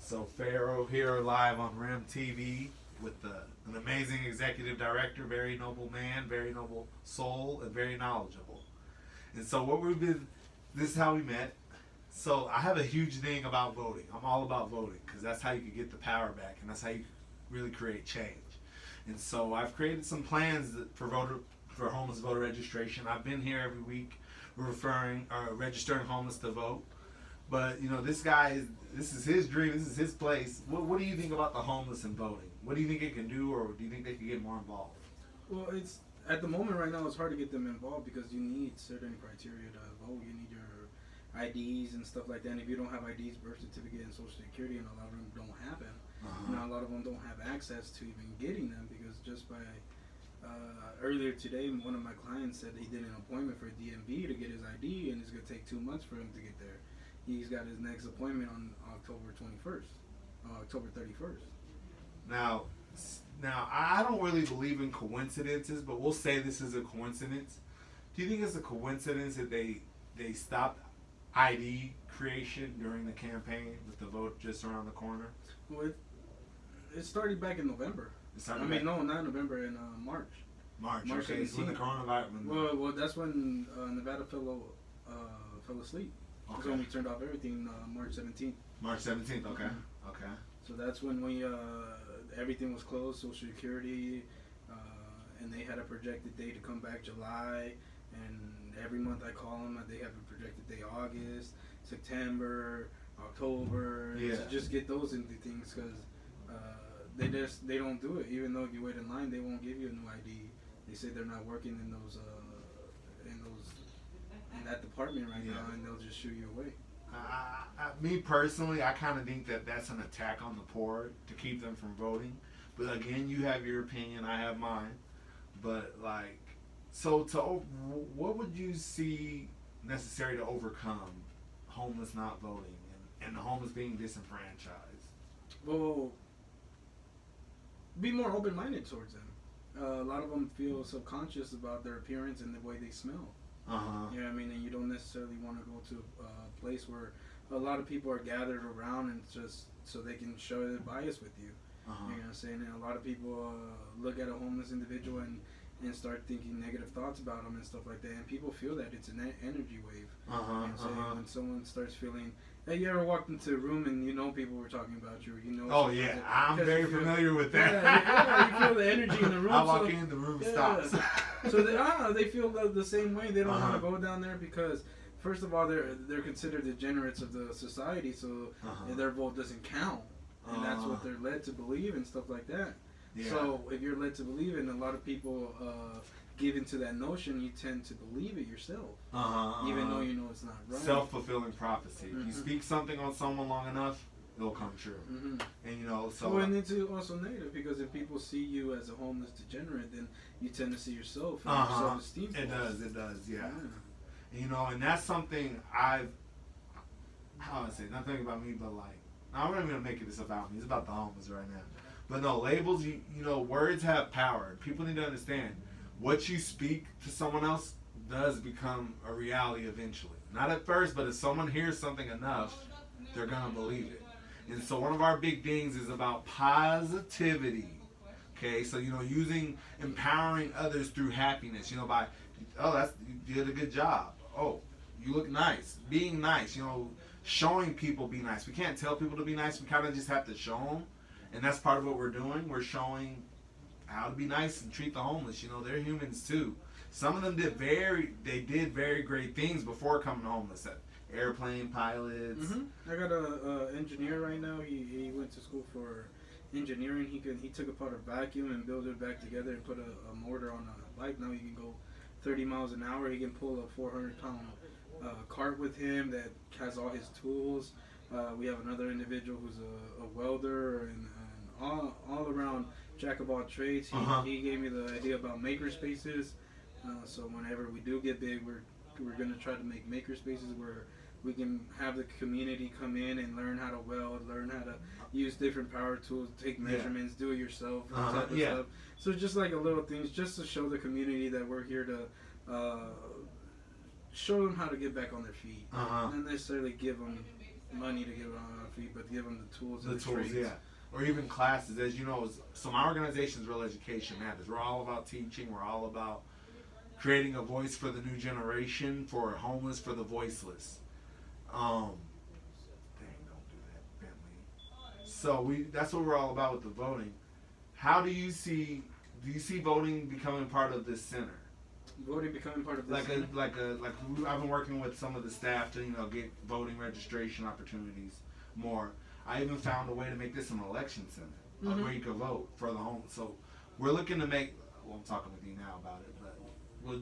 So Pharaoh here live on RIM TV with an amazing executive director, very noble man, very noble soul, and very knowledgeable. And so this is how we met. So I have a huge thing about voting. I'm all about voting because that's how you can get the power back, and that's how you really create change. And so I've created some plans for homeless voter registration. I've been here every week registering homeless to vote. But this is his dream. This is his place. What do you think about the homeless and voting? What do you think it can do, or do you think they can get more involved? Well, it's at the moment right now it's hard to get them involved because you need certain criteria to vote. You need your IDs and stuff like that. And if you don't have IDs, birth certificate, and social security, and a lot of them don't have them. A lot of them don't have access to even getting them because just by earlier today, one of my clients said he did an appointment for DMV to get his ID, and it's gonna take 2 months for him to get there. He's got his next appointment on October 31st. Now, I don't really believe in coincidences, but we'll say this is a coincidence. Do you think it's a coincidence that they stopped ID creation during the campaign with the vote just around the corner? Well, it started back in November. No, not November, in March. March. Okay, so when the coronavirus. Well, that's when Nevada fell asleep. Okay. That's when we turned off everything. March 17th. March 17th. Okay. Mm-hmm. Okay. So that's when everything was closed, Social Security, and they had a projected date to come back July. And every month I call them, they have a projected day August, September, October. Yeah. To just get those into things because they don't do it. Even though if you wait in line, they won't give you a new ID. They say they're not working in that department right now, and they'll just shoot you away. Me personally, I kind of think that that's an attack on the poor to keep them from voting. But again, you have your opinion, I have mine. But what would you see necessary to overcome homeless not voting and the homeless being disenfranchised? Well, be more open-minded towards them. A lot of them feel subconscious about their appearance and the way they smell. You know what I mean? And you don't necessarily want to go to a place where a lot of people are gathered around and just so they can show their bias with you. You know what I'm saying? And a lot of people look at a homeless individual and start thinking negative thoughts about them and stuff like that. And people feel that it's an energy wave. You know what I'm saying? When someone starts feeling, hey, you ever walked into a room and people were talking about you, Oh yeah, I'm very familiar with that. Yeah, you feel the energy in the room. I walk in, the room stops. So they feel the same way. They don't want to go down there because, first of all, they're considered degenerates of the society, so their vote doesn't count, and that's what they're led to believe and stuff like that. Yeah. So if you're led to believe it, and a lot of people give into that notion, you tend to believe it yourself, even though you know it's not right. Self-fulfilling prophecy. If you speak something on someone long enough, it'll come true. And so. And it's also negative because if people see you as a homeless degenerate, then you tend to see yourself and your self-esteem. It does, yeah. And that's something how do I say, nothing about me, but I'm not even gonna make this about me. It's about the homeless right now. But no, labels, words have power. People need to understand what you speak to someone else does become a reality eventually. Not at first, but if someone hears something enough, they're gonna believe it. And so one of our big things is about positivity. Okay, so empowering others through happiness. You did a good job. Oh, you look nice. Being nice. Showing people be nice. We can't tell people to be nice. We kind of just have to show them. And that's part of what we're doing. We're showing how to be nice and treat the homeless. They're humans too. Some of them did very great things before coming homeless. Airplane pilots. I got a engineer right now. He went to school for engineering. He took apart a vacuum and built it back together and put a motor on a bike. Now he can go 30 miles an hour. He can pull a 400-pound cart with him that has all his tools. We have another individual who's a welder and all around jack of all trades. He gave me the idea about maker spaces. So whenever we do get big, we're going to try to make maker spaces where we can have the community come in and learn how to weld, learn how to use different power tools, take measurements, do it yourself, type of stuff. So just like a little things, just to show the community that we're here to show them how to get back on their feet. Not necessarily give them money to get feet, but give them the tools. The and the tools, trades. yeah. Or even classes, as you know. So my organization's Real Education Matters. We're all about teaching. We're all about creating a voice for the new generation, for homeless, for the voiceless. Dang, don't do that, Bentley. So that's what we're all about with the voting. How do you see voting becoming part of this center? Voting becoming part of this I've been working with some of the staff to get voting registration opportunities more. I even found a way to make this an election center where you could vote for the homeless. So we're looking to make. Well, I'm talking with you now about it, but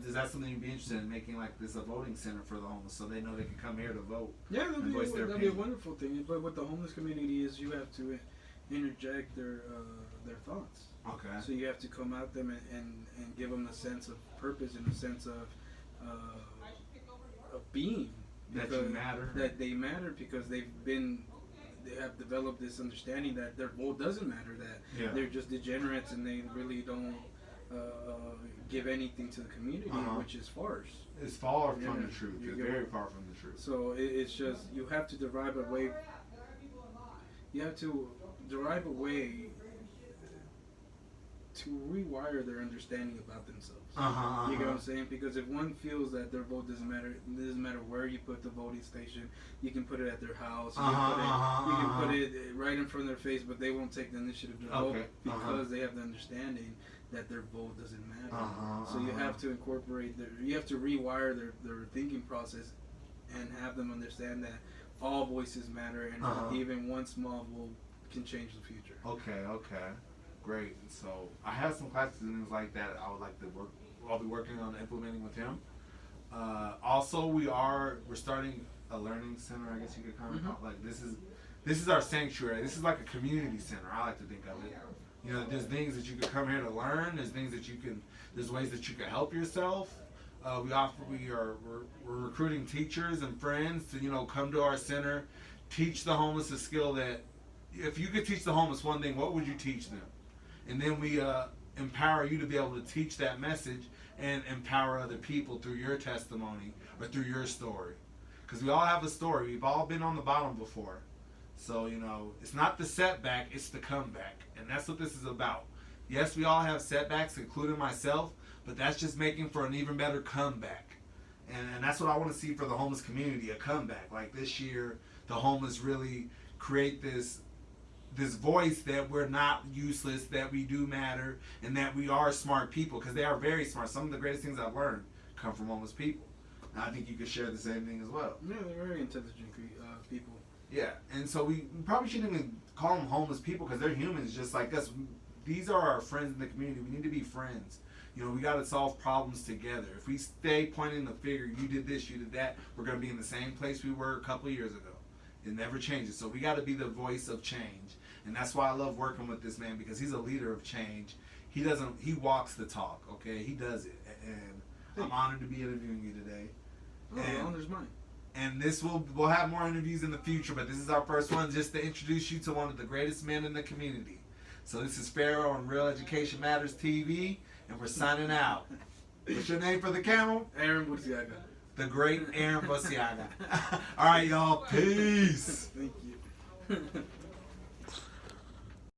is that something you'd be interested in, making like this a voting center for the homeless, so they know they can come here to vote? Yeah, that'd be a wonderful thing. But with the homeless community is you have to interject their thoughts. Okay. So you have to come at them and give them a sense of purpose and a sense of being. That you matter. That they matter because they have developed this understanding that their vote doesn't matter. That they're just degenerates and they really don't give anything to the community, which is farce. It's far from the truth. It's very far from the truth. So it's just you have to derive a way. You have to derive a way to rewire their understanding about themselves. You get what I'm saying? Because if one feels that their vote doesn't matter, it doesn't matter where you put the voting station. You can put it at their house. You can put it right in front of their face, but they won't take the initiative to vote because they have the understanding that their vote doesn't matter. So you have to incorporate you have to rewire their thinking process and have them understand that all voices matter and even one small vote can change the future. Okay. Great. So I have some classes and things like that I would like to work. I'll be working on implementing with him. Also, we're starting a learning center. I guess you could kind of call it. Like this is our sanctuary. This is like a community center. I like to think of it. There's things that you can come here to learn. There's things that there's ways that you can help yourself. We're recruiting teachers and friends to come to our center, teach the homeless a skill that if you could teach the homeless one thing, what would you teach them? And then we empower you to be able to teach that message and empower other people through your testimony or through your story. Because we all have a story. We've all been on the bottom before. So, it's not the setback, it's the comeback. And that's what this is about. Yes, we all have setbacks, including myself, but that's just making for an even better comeback. And that's what I want to see for the homeless community, a comeback. Like this year, the homeless really create this voice that we're not useless, that we do matter, and that we are smart people, because they are very smart. Some of the greatest things I've learned come from homeless people. And I think you could share the same thing as well. Yeah, they're very intelligent people. Yeah, and so we probably shouldn't even call them homeless people because they're humans just like us. These are our friends in the community. We need to be friends. We got to solve problems together. If we stay pointing the finger, you did this, you did that, we're going to be in the same place we were a couple of years ago. It never changes. So we got to be the voice of change. And that's why I love working with this man, because he's a leader of change. He walks the talk, okay? He does it. And I'm honored to be interviewing you today. Oh, the honor's mine. And we'll have more interviews in the future, but this is our first one just to introduce you to one of the greatest men in the community. So this is Pharaoh on Real Education Matters TV, and we're signing out. What's your name for the camera? Aaron Busiaga. The great Aaron Busiaga. All right, y'all. Peace. Thank you.